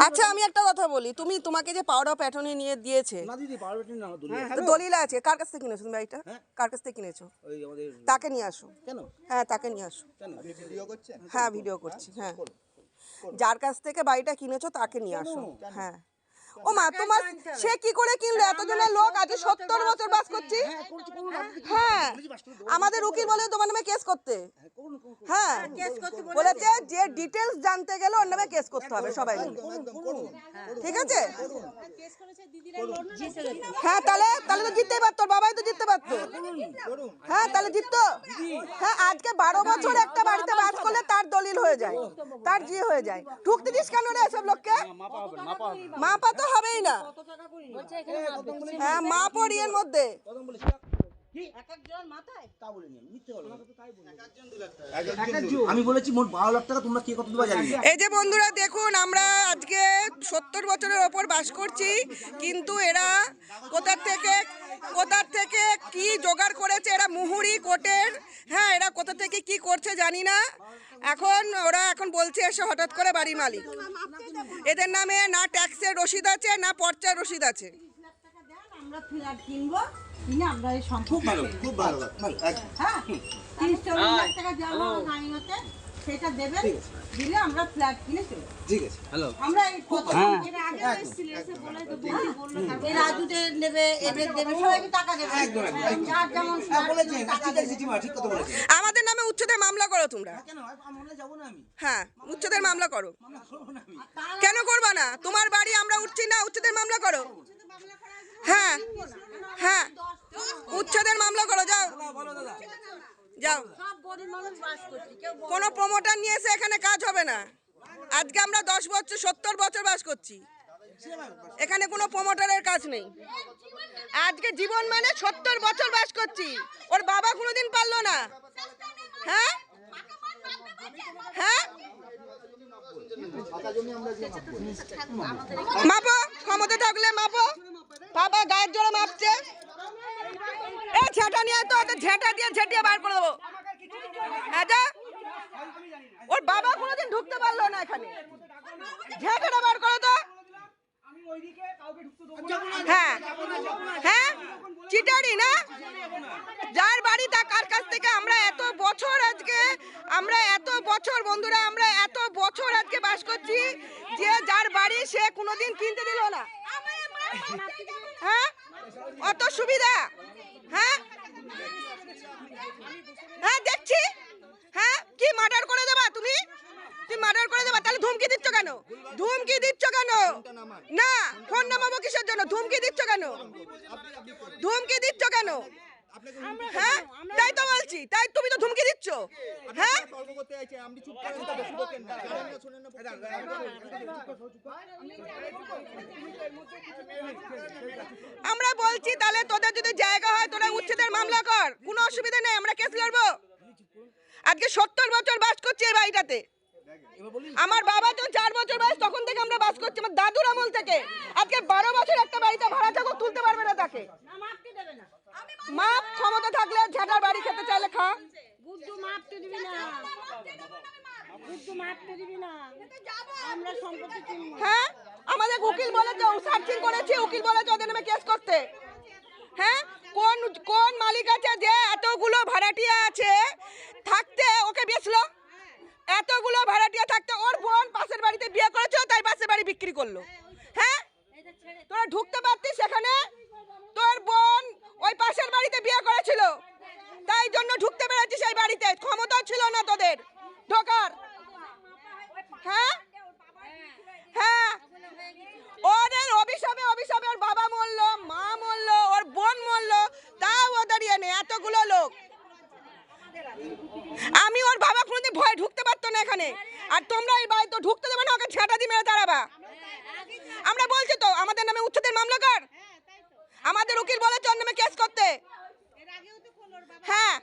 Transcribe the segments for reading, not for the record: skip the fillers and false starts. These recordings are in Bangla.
আচ্ছা আমি একটা কথা বলি, তোমাকে যে পাউডার প্যাটার্নে নিয়ে দিয়েছে না দিদি, পাউডার প্যাটার্ন না, দলিল আছে, কার কাছ থেকে কিনেছো তুমি বাড়িটা? কার কাছ থেকে কিনেছো? ওই আমাদের তাকে নিয়ে আসো। কেন? হ্যাঁ তাকে নিয়ে আসো। কেন ভিডিও করছেন? হ্যাঁ ভিডিও করছি। হ্যাঁ যার কাছ থেকে বাড়িটা কিনেছো তাকে নিয়ে আসো। হ্যাঁ ও মা, তোমার সে কি করে কিনলো? এতজনের লোক, আজ 70 বছর বাস করছি। হ্যাঁ আমাদের উকিল বলে তোমার নামে কেস করতে। হ্যাঁ বলেছে যে ডিটেলস জানতে গেলে ওর নামে কেস করতে হবে সবাই মিলে। ঠিক আছে? হ্যাঁ তাহলে তো জিততেই পারতো, বাবাই তো জিততে পারতো। হ্যাঁ তাহলে জিততো। হ্যাঁ আজকে 12 বছর একটা বাড়িতে বাস করলে তার দলিল হয়ে যায়, তার জি হয়ে যায়। ঠুকতে দিস কেন রে এসব লোককে? মাপা তো হবেই না। হ্যাঁ মাপো এর মধ্যে। আমি বলেছি মোট 12 লাখ টাকা, তোমরা কে কত দেবা জানি না। এই যে বন্ধুরা দেখুন, আমরা আজকে 70 বছরের ওপর বাস করছি, কিন্তু এরা কোথা থেকে কি জোগাড় করেছে, এরা মুহুরি কোটের। হ্যাঁ এরা কোথা থেকে কি করছে জানি না। ওরা এখন বলছে এসে হঠাৎ করে বাড়ি মালিক। এদের নামে না ট্যাক্সের রসিদ আছে, না পর্চার রসিদ আছে। আমরা ফ্ল্যাট কিনবো, কিনে আমরা এই খুব ভালো, খুব ভালো। হ্যাঁ 30-40 লাখ টাকা দেওয়া নাইমতে সেটা দেবেন, দিলে আমরা ফ্ল্যাট কিনে চলে। ঠিক আছে, হ্যালো। আমরা এই এর আগে এসেছিল, এসে বলে তো বললো এই রাজুদের নেবে, এদের দেবে, সবাইকে টাকা দেবে। একদম যার যেমন বলেছেন, ঠিক কথা বলেছেন। আমাদের নামে উচ্ছেদের মামলা করো তোমরা। কেন আমরা যাব না? আমি হ্যাঁ উচ্ছেদের মামলা করো। করব না আমি। কেন করবা না? তোমার বাড়ি আমরা উঠছি না, উচ্ছেদের মামলা করো। হ্যাঁ হ্যাঁ উচ্ছেদের মামলা করো, যাও যাও। কোনো প্রমোটার নিয়ে এসে এখানে কাজ হবে না। আজকে আমরা 10 বছর 70 বছর বাস করছি, এখানে কোনো প্রমোটারের কাজ নেই। আজকে জীবন মানে 70 বছর বাস করছি, ওর বাবা কোনোদিন পারলো না। হ্যাঁ হ্যাঁ মাপো, ক্ষমতা থাকলে মাপো। বাবা গায়ের জোরে মাপছে। এই ঝেঁটা নিয়ে তো, ঝেঁটা দিয়ে ঝেঁটিয়ে বার করে দেবো। আচ্ছা ওর বাবা কোনোদিন ঢুকতে পারলো না এখানে, ঝেঁটাটা বার করো তো। হ্যাঁ হ্যাঁ চিটারি না, যার বাড়ি তা কার কাছ থেকে আমরা এত বছর বন্ধুরা আমরা এত বছর আজকে বাস করছি, যে যার বাড়ি সে কোনোদিন কিনতে দিল না। হ্যাঁ অত সুবিধা। হ্যাঁ হ্যাঁ দেখছি। হ্যাঁ কি মার্ডার করে দেবা তুমি? মার্ডার করে দেবা? তাহলে ধুমকি দিচ্ছ কেন? ধুমকি দিচ্ছ কেন? না ফোন নামাবো কিসের জন্য? ধুমকি দিচ্ছ কেন? ধুমকি দিচ্ছ কেন? হ্যাঁ তাই তো বলছি, তাই তুমি তো ধুমকি দিচ্ছ। হ্যাঁ আমরা বলছি তাহলে তোদের যদি জায়গা হয় তোরা উচ্ছেদের মামলা কর, কোনো অসুবিধা নেই, আমরা কেস লড়বো। আজকে 70 বছর বাস করছি এই বাড়িটাতে। আমার বাবা তো 4 বছর বয়স তখন থেকে আমরা বাস করছি, আমার দাদুর আমল থেকে। আজকে 12 বছর একটা বাড়িতে ভাড়া থাকুক, তুলতে পারবে না তাকে। মাপ ক্ষমতা থাকলে ঝাঁটার বাড়ি খেতে চাইলে খা। বুদ্ধু মাপতে দিবি না, বুদ্ধু মাপতে দিবি না, আমরা সম্পত্তি কিনবো। হ্যাঁ আমাদের উকিল বলেছে, সার্চিং করেছি, উকিল বলেছে ওদের নামে কেস করতে। হ্যাঁ কোন মালিক আছে যে এতগুলো ভাড়াটিয়া আছে থাকতে ওকে বেচলো? এতগুলো ভাড়াটিয়া থাকতে ওর বোন পাশের বাড়িতে বিয়ে করেছে, তাই পাশের বাড়ি বিক্রি করলো। হ্যাঁ তোরা ঢুকতে পারতিস সেখানে? তোর বোন ওই পাশের বাড়িতে বিয়ে করেছিল, তাই জন্য ঢুকতে পেরেছিস সেই বাড়িতে, ক্ষমতা ছিল না তোদের ঢোকার। হ্যাঁ হ্যাঁ ওদের অভিশাপে ওর বাবা মরলো, মা মরলো, ওর বোন মরলো, তাও ও দাঁড়িয়ে নেই। এতগুলো লোক, আমি ওর বাবা কোনোদিন ভয় ঢুকতে পারতো না এখানে, আর তোমরা এই বাড়ি তো ঢুকতে দেবে না, ওকে ঝাঁটা দিয়ে মেরে তাড়াবা। আমরা বলছি তো আমাদের নামে উচ্ছেদের মামলা কর, আমাদের উকিল বলেছে ওর নামে কেস করতে। হ্যাঁ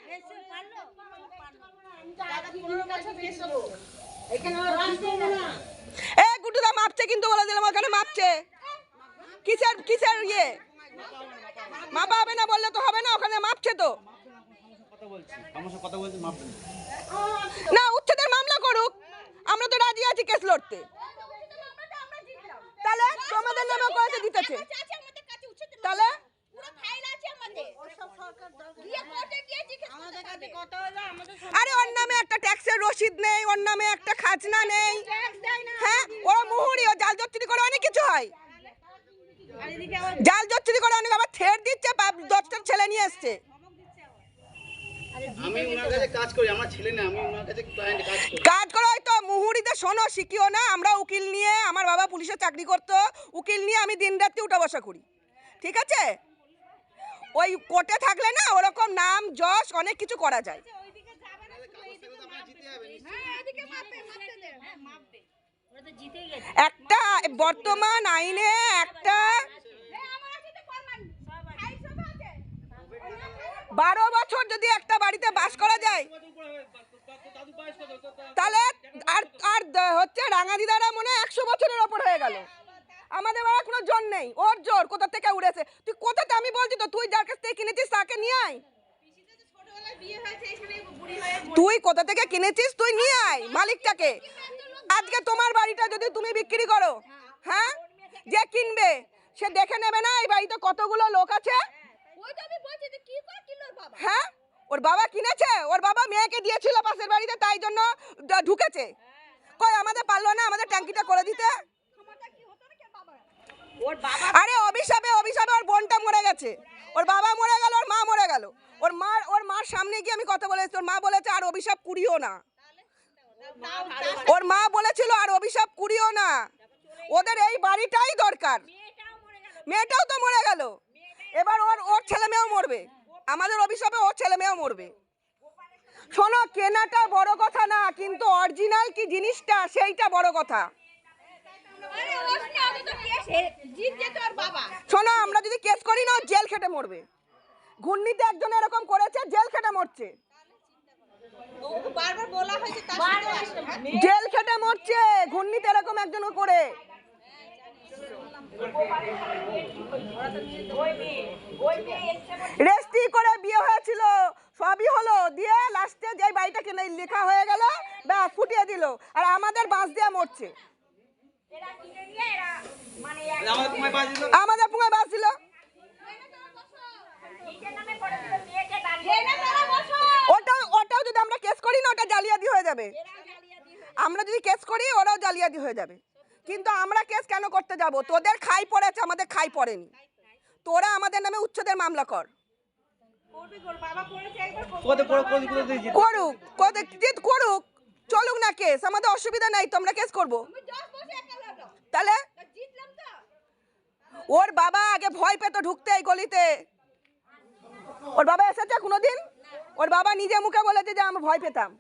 এ গুড্ডুদা মাপছে কিন্তু বলে দিলাম ওখানে মাপছে কিসের কিসের ইয়ে মাপা হবে না বললে তো হবে না ওখানে মাপছে তো না উচ্ছেদের মামলা করুক আমরা তো রাজি আছি কেস লড়তে তাহলে তোমাদের নামে করেছে দিতেছে তাহলে আরে ওর নামে একটা ট্যাক্সের রসিদ নেই ওর নামে একটা খাজনা নেই হ্যাঁ ওরা মুহুরি ও জাল জচ্চুরি করে অনেক কিছু হয় জাল জচ্চুরি করে অনেক আবার ছেড় দিচ্ছে 10টা ছেলে নিয়ে এসছে আমি ওনার কাছে কাজ করি আমার ছেলে না আমি ওনার কাছে ক্লায়েন্ট কাজ করি কাজ করো হয়তো মুহুরিতে শোনো শিখিও না আমরা উকিল নিয়ে আমার বাবা পুলিশে চাকরি করতো উকিল নিয়ে আমি দিন রাত্রি উঠা বসা করি ঠিক আছে ওই কোর্টে থাকলে না ওরকম নাম যশ অনেক কিছু করা যায় একটা বর্তমান আইনে একটা 12 বছর যদি একটা বাড়িতে বাস করা যায় তাহলে আর আর হচ্ছে রাঙাদিদারা মনে হয় 100 বছরের ওপর হয়ে গেল আমাদের বাড়া কোনো জোর নেই ওর জোর কোথা থেকে উড়েছে তুই কোথাতে আমি বলছি তো তুই যার কাছ থেকে কিনেছিস তাকে নিয়ে আয় তুই কোথা থেকে কিনেছিস তুই নিয়ে আয় মালিকটাকে আজকে তোমার বাড়িটা যদি তুমি বিক্রি করো হ্যাঁ যে কিনবে সে দেখে নেবে না এই বাড়িতে কতগুলো লোক আছে হ্যাঁ ওর বাবা কিনেছে ওর বাবা মেয়েকে দিয়েছিল পাশের বাড়িতে তাই জন্য ঢুকেছে কই আমাদের পারলো না আমাদের ট্যাঙ্কিটা করে দিতে আরে অভিশাপে অভিশাপে ওর বোনটা মরে গেছে ওর বাবা মরে গেল ওর মা মরে গেল ওর মার সামনে গিয়ে আমি কথা বলেছি ওর মা বলেছে আর অভিশাপ কুড়িও না ওর মা বলেছিল আর অভিশাপ কুড়িও না ওদের এই বাড়িটাই দরকার মেয়েটাও তো মরে গেল এবার ওর ছেলে মেয়েও মরবে আমাদের অভিশাপে ওর ছেলে মেয়েও মরবে শোনো কেনাটা বড় কথা না কিন্তু অরিজিনাল কি জিনিসটা সেইটা বড় কথা শোনো আমরা যদি কেস করি না জেল খেটে মরবে ঘূর্ণিতে একজন এরকম করেছে জেল খেটে মরছে জেল খেটে মরছে ঘূর্ণিতে এরকম একজন করে রেজিস্ট্রি করে বিয়ে হয়েছিল সবই হলো দিয়ে লাস্টে যে বাড়িটা কিনে লেখা হয়ে গেল ব্যাস ফুটিয়ে দিল আর আমাদের বাস দিয়ে মরছে আমাদের পুঙ্গায় বাস দিল ওটাও যদি আমরা কেস করি না ওটা জালিয়াতি হয়ে যাবে আমরা যদি কেস করি ওরাও জালিয়াতি হয়ে যাবে কিন্তু আমরা কেস কেন করতে যাব তোদের খাই পড়েছে আমাদের খাই পড়েনি তোরা আমাদের নামে উচ্ছেদের মামলা কর করুক করুক চলুক না কেস আমাদের অসুবিধা নাই তোমরা কেস করবো তাহলে ওর বাবা আগে ভয় পেত ঢুকতে এই গলিতে ওর বাবা এসেছে কোনোদিন ওর বাবা নিজে মুখে বলেছে যে আমি ভয় পেতাম